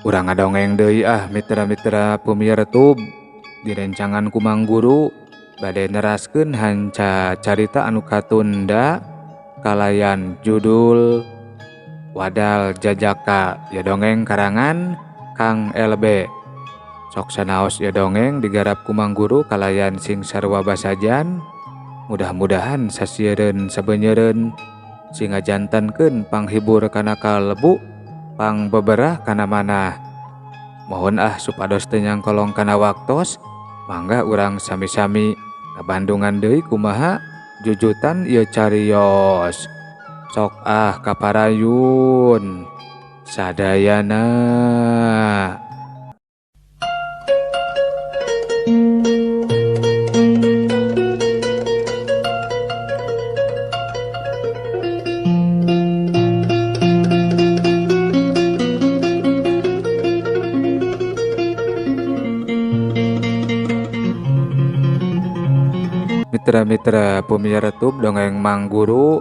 Urang ngadongeng deui mitra-mitra pemirtub direncangan ku Mang Guru bade neraskeun hanca carita anu katunda kalayan judul Wadal Jajaka ya dongeng karangan Kang LB. Sok sanaos ya dongeng digarap ku Mang Guru kalayan sing sarua basajan. Mudah-mudahan sasieun sabeunyeun sing ngajantenkeun panghibur kana kalbu pang beberah kana manah. Mohon supados teu nyangkolong kana waktos, mangga urang sami-sami kabandungan deui kumaha jujutan ieu cariyos. Sok kaparayun sadayana. Mitra-mitra pemirtub dongeng Mang Guru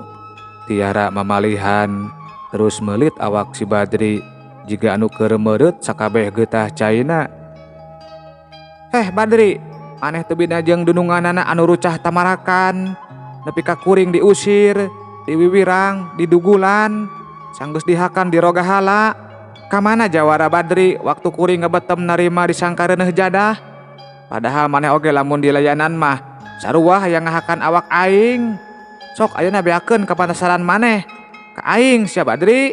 tiara mamalihan terus melit awak si Badri jiga anu keur meureut sakabeh geutah caina. Badri, maneh teu bina jeung dununganana anu rucah tamarakan, nepi ka kuring diusir, diwiwirang, didugulan, sanggeus dihakan di roga hala. Ka mana jawara Badri waktu kuring ngebetem narima disangka reuneuh jadah? Padahal maneh oge lamun di layanan mah sarua hayang ngahakan awak aing. Sok ayeuna beakeun ka pantasaran maneh ka aing sia Badri.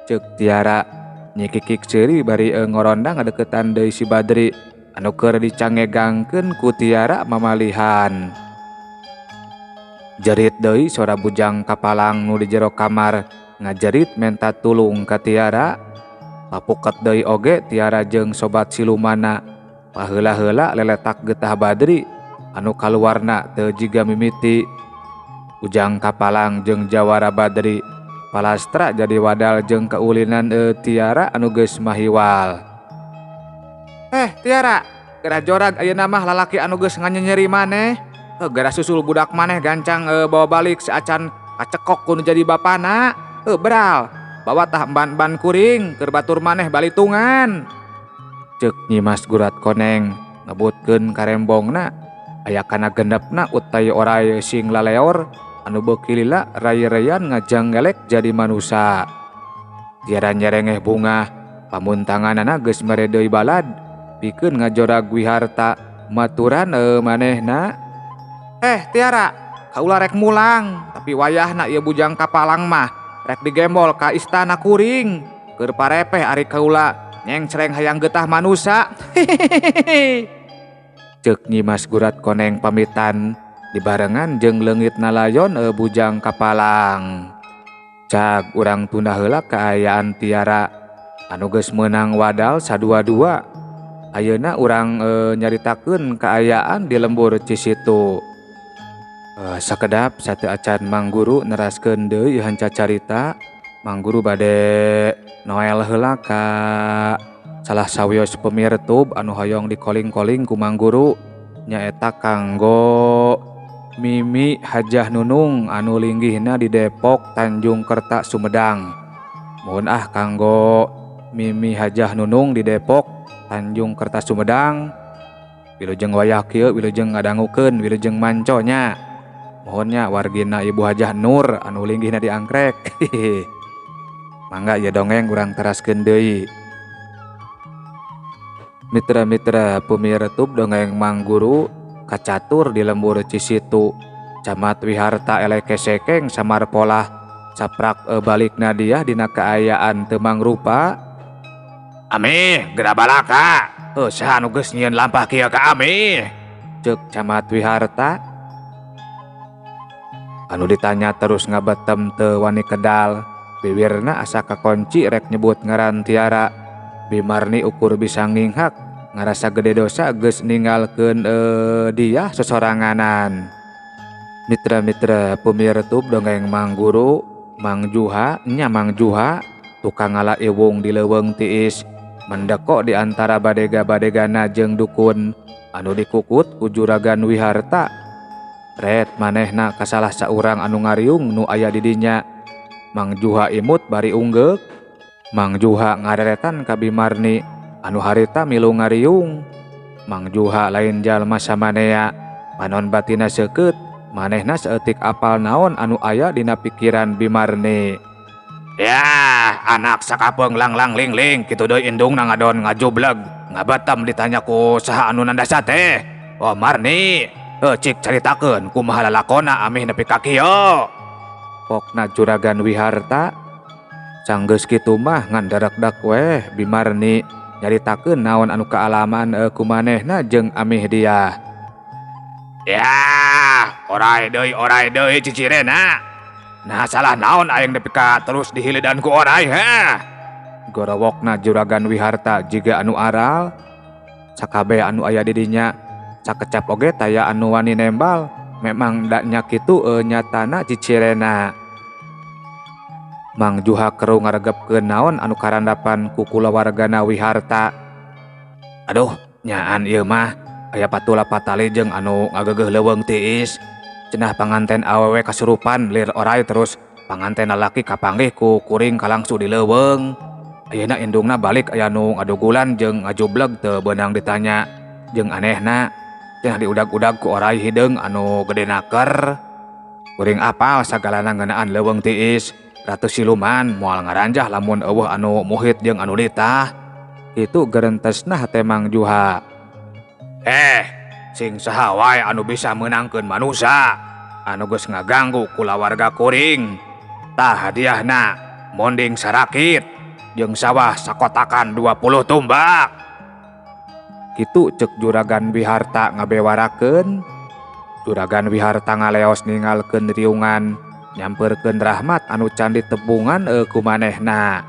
Ceuk Tiara nyikikik ceuri bari ngoronda ngadeuketan deui si Badri anu keur dicangegangkeun ku Tiara mamalihan. Jerit deui sora bujang kapalang nu di jero kamar ngajerit menta tulung ka Tiara. Papuket deui oge Tiara jeung sobat silumana paheula-heula leletak getah Badri anu kaluarna teu jiga mimiti. Ujang kapalang jeung jawara Badri palastra jadi wadal jeung keulinan Tiara anu geus mahiwal. Tiara, geura jorag ayeuna mah lalaki anu geus nganyeri maneh. Geura susul budak maneh gancang bawa balik seacan kacekok ku nu jadi bapana. Beral, bawa tah ban-ban kuring keur batur maneh balitungan. Ceuk Nyimas Gurat Koneng ngebutkeun karembongna aya kana gendepna utai oray sing laleor anu beuki lila ray-rayan ngajanggelek jadi manusa. Tiara nyerengeh bunga pamuntanganana geus mere deui balad pikeun ngajorag wiharta maturan manehna. Tiara, kaula rek mulang tapi wayahna ieu bujang kapalang mah rek digembol ka istana kuring keur parepeh ari kaula nyengcreng hayang getah manusa. Ceuk Nyimas Gurat Koneng pamitan dibarengan jeung leungitna layon bujang kapalang. Cag urang tunda heula kaayaan Tiara anu geus meunang wadal sadua-dua. Ayeuna urang nyaritakeun kaayaan di lembur Cisitu. Sakedap sateu acan Mang Guru neraskeun deui hanca carita. Mang Guru bade noel heula ka salah sawios pemirtub anu hoyong dikoling-koling ku Mang Guru nyaeta kanggo Mimi Hajah Nunung anu linggihna di Depok Tanjung Kerta Sumedang. Mohon kanggo Mimi Hajah Nunung di Depok Tanjung Kerta Sumedang. Wilujeng wayah kieu wilujeng ngadangukeun wilujeng manconya. Mohonnya wargina Ibu Hajah Nur anu linggihna di Anggrek. Mangga ya dongeng urang teraskeun deui. Mitra-mitra pemirtub dongeng Mang Guru kacatur di lembur Cisitu. Camat wiharta eleke sekeng samar polah saprak balikna dia dina kaayaan teu mangrupa. Amih, geura balaka. Saha anu geus nyieun lampah kieu ka amih? Ceuk camat wiharta. Anu ditanya terus ngabetem teu wani kedal. Bibirna asa kakonci rek nyebut ngaran Tiara. Bimarni ukur bisa nginghak ngarasa gede dosa geus ninggalkeun dia sosoranganan. Mitra-mitra pemirtub dongeng Mang Guru, Mang Juha tukang ngala iwung di leuweung tiis mendeko di antara badega-badegana jeung dukun anu dikukut ku juragan wiharta. Ret manehna ka salah saurang anu ngariung nu aya di dinya. Mang Juha imut bari unggek. Mang Juha ngareretan ka Bimarni anu harita milu ngariung. Mang Juha lain jalma samanea, panon batina seukeut, manehna saeutik apal naon anu aya dina pikiran Bimarni. Ya, anak sakapeung lang-lang ling-ling kitu deui indungna ngadon ngajubleg, ngabatam ditanya ku saha anu nandasa teh. Oh Marni, cik caritakeun kumaha lalakonna amih nepi ka kieu. Pokna Juragan Wiharta. Sanggeus kitu mah ngan darak-dak weh Bimarni nyaritakeun naon anu kaalaman ku manehna jeung amih dia. Ya, oray deui cicirena. Nah salah naon aing nepi ka terus dihilidan ku oray heh. Gorowokna Juragan Wiharta jiga anu aral. Sakabeh anu aya di dinya sakecap oge taya anu wani nembal. Memang da nya kitu nyatana cicirena. Mang Juha keru ngaregepkeun naon anu karandapan ku kulawargana Wiharta. Aduh, nyaan ieu mah aya patula patali jeung anu ngageugeuh leuweung tiis. Cenah panganten awewe kasurupan lir oray terus panganten lalaki kapanggih ku kuring kalangsu di leuweung. Ayeuna indungna balik aya nu ngadugulan jeung ngajubleg teu beunang ditanya jeung anehna. Cenah diudag-udag ku oray hideung anu gedenaker. Kuring apal sagalana ngeunaan leuweung tiis. Ratu siluman moal ngaranjah lamun eueuh anu muhit jeung anu litah. Itu gerentesna hate Mang Juha. Sing saha wae anu bisa meunangkeun manusia anu geus ngaganggu kulawarga kuring. Tah hadiahna monding sarakit jeung sawah sakotakan 20 tumbak. Kitu ceuk Juragan Wiharta ngabewarakeun. Juragan Wiharta ngaleos ningalkeun riungan nyamperkeun Rahmat anu can ditebungan ku manehna.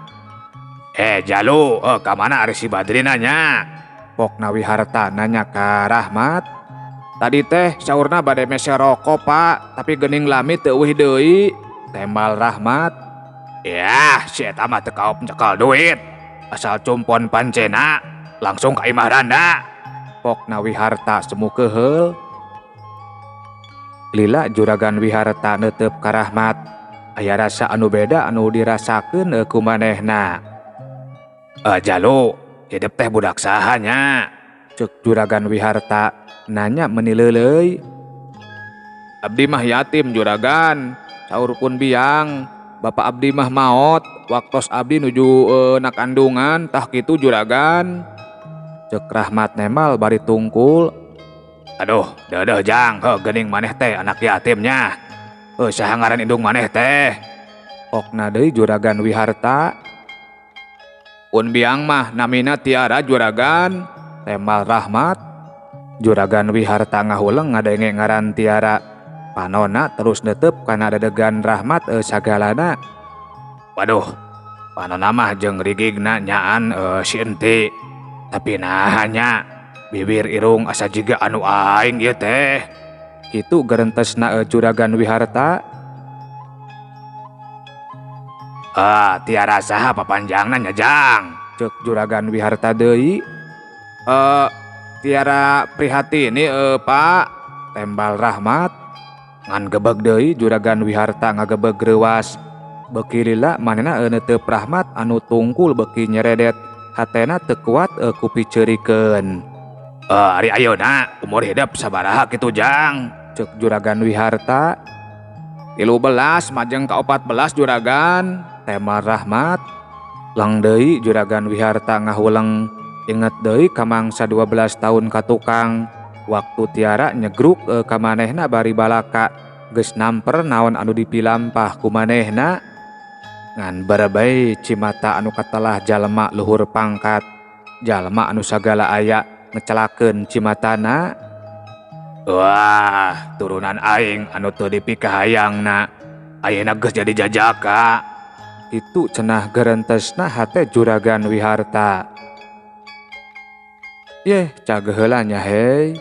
Jalu, ka mana ari si Badri nanya? Pokna Wiharta nanya ka Rahmat. Tadi teh saurna bade mese rokok pak, tapi geuning lami teu eueuh deui. Tembal Rahmat. Yah, si eta mah teu kaop nyekel duit. Asal cumpon pancena, langsung ka imah randa. Pokna Wiharta semu keheul. Lila Juragan Wiharta neuteup ka Rahmat. Aya rasa anu beda anu dirasakeun ku manehna. Jalu, hidup teh budak saha nya? Ceuk Juragan Wiharta nanya menileuleuy. Abdi mah yatim Juragan, saurpun biang. Bapak abdi mah maot, waktos abdi nuju na kandungan, tah kitu Juragan. Ceuk Rahmat nembal bari tungkul. Aduh, deudeuh jang, geuning maneh teh anak yatimnya. Saha ngaran indung maneh teh? Pokna deui Juragan Wiharta. Un biang mah namina Tiara Juragan, tembal Rahmat. Juragan Wiharta ngahuleng ngadenge ngaran Tiara. Panonna terus neuteup kana dadegan Rahmat sagalana. Waduh, panonna mah jeung rigigna nyaan si enti. Tapi nahanya bibir irung asa jiga anu aing ieu teh. Kitu gerentesna Juragan Wiharta. Tiara saha papanjangna nya jang? Ceuk Juragan Wiharta deui. Tiara Prihatini Pak, tembal Rahmat. Ngan gebeg deui Juragan Wiharta ngagebeg reuwas. Beuki lila manehna neuteup Rahmat anu tungkul beuki nyeredet. Hatena teu kuat ku piceurikeun. Ari ayeuna umur hidup sabaraha kitu jang? Ceuk Juragan Wiharta. 13 majeng ka 14 Juragan, tembal Rahmat. Lang deui Juragan Wiharta ngahuleng inget deui ka mangsa 12 tahun ka tukang. Waktu Tiara nyegruk ka manehna bari balaka geus namper naon anu dipilampah ku manehna. Ngan barebay cimata anu katelah jalma luhur pangkat, jalma anu sagala aya ngecelakeun cimatana. Wah, turunan aing anu teu dipikahayangna ayeuna geus jadi jajaka. Itu cenah gerentesna hate Juragan Wiharta. Yeh, cageheula nya hei.